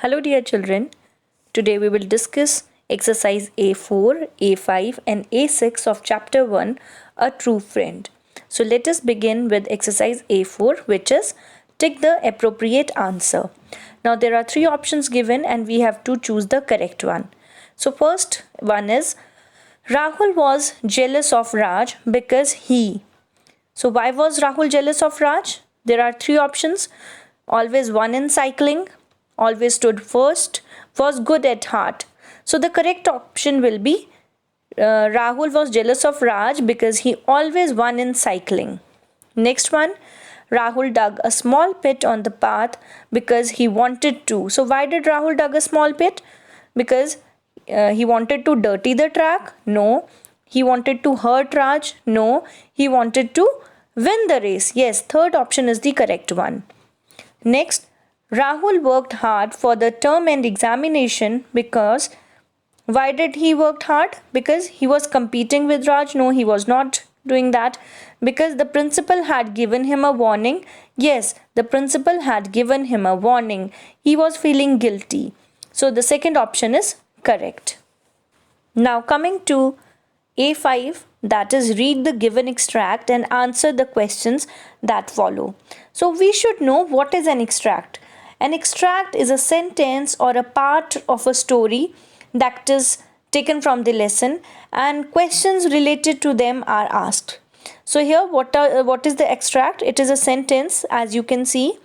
Hello, dear children. Today we will discuss exercise A4, A5, and A6 of chapter 1 A True Friend. So, let us begin with exercise A4, which is tick the appropriate answer. Now, there are three options given, and we have to choose the correct one. So, first one is Rahul was jealous of Raj because he. So, why was Rahul jealous of Raj? There are three options: always won in cycling, always stood first, was good at heart. So the correct option will be Rahul was jealous of Raj because he always won in cycling. Next one, Rahul dug a small pit on the path because he wanted to. So why did Rahul dug a small pit? Because he wanted to dirty the track? No. He wanted to hurt Raj? No. He wanted to win the race. Yes, third option is the correct one. Next, Rahul worked hard for the term and examination because why did he work hard? Because he was competing with Raj? No, he was not doing that. Because the principal had given him a warning? Yes, the principal had given him a warning. He was feeling guilty. So the second option is correct. Now coming to A5, that is read the given extract and answer the questions that follow. So we should know what is an extract. An extract is a sentence or a part of a story that is taken from the lesson and questions related to them are asked. So here what is the extract? It is a sentence, as you can see.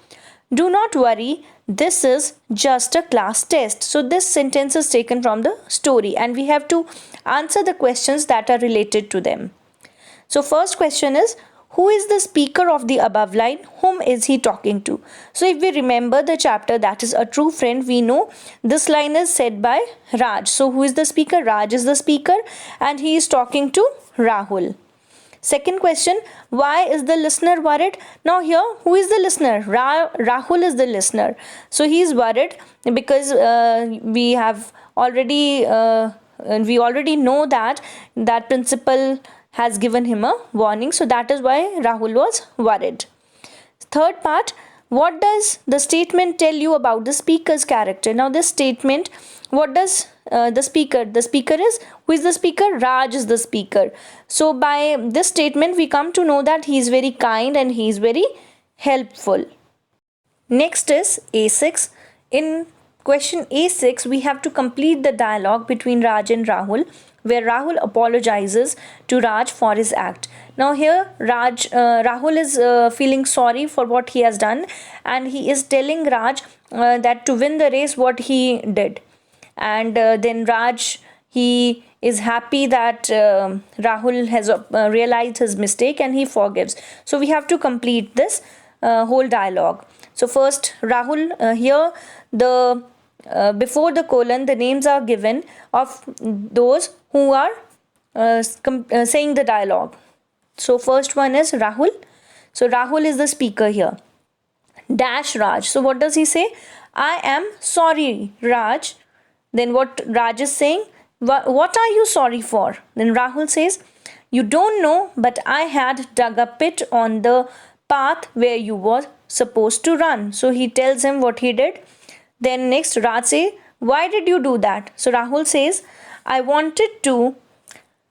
Do not worry, this is just a class test. So this sentence is taken from the story and we have to answer the questions that are related to them. So first question is, who is the speaker of the above line? Whom is he talking to? So if we remember the chapter that is A True Friend, we know this line is said by Raj. So who is the speaker? Raj is the speaker and he is talking to Rahul. Second question, why is the listener worried? Now here, who is the listener? Rahul is the listener. So he is worried because we already know that principal has given him a warning. So that is why Rahul was worried. Third part, what does the statement tell you about the speaker's character? Now this statement, what does the speaker is, who is the speaker? Raj is the speaker. So by this statement we come to know that he is very kind and he is very helpful. Next is A6. In question A6 we have to complete the dialogue between Raj and Rahul, where Rahul apologizes to Raj for his act. Now here Rahul is feeling sorry for what he has done and he is telling Raj that to win the race what he did. And then Raj, he is happy that Rahul has realized his mistake and he forgives. So we have to complete this whole dialogue. So first Rahul, here the before the colon the names are given of those who are saying the dialogue. So first one is Rahul. So Rahul is the speaker here. Dash Raj. So what does he say? I am sorry, Raj. Then what Raj is saying? What are you sorry for? Then Rahul says, you don't know, but I had dug a pit on the path where you were supposed to run. So he tells him what he did. Then next Raj says, why did you do that? So Rahul says, I wanted to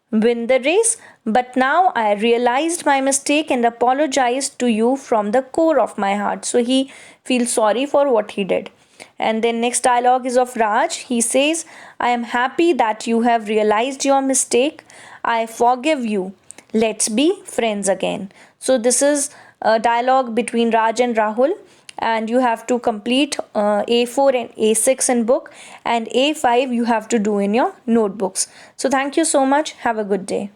win the race, but now I realized my mistake and apologized to you from the core of my heart. So he feels sorry for what he did. And then next dialogue is of Raj. He says, I am happy that you have realized your mistake. I forgive you. Let's be friends again. So this is a dialogue between Raj and Rahul. And you have to complete A4 and A6 in book, and A5 you have to do in your notebooks. So thank you so much. Have a good day.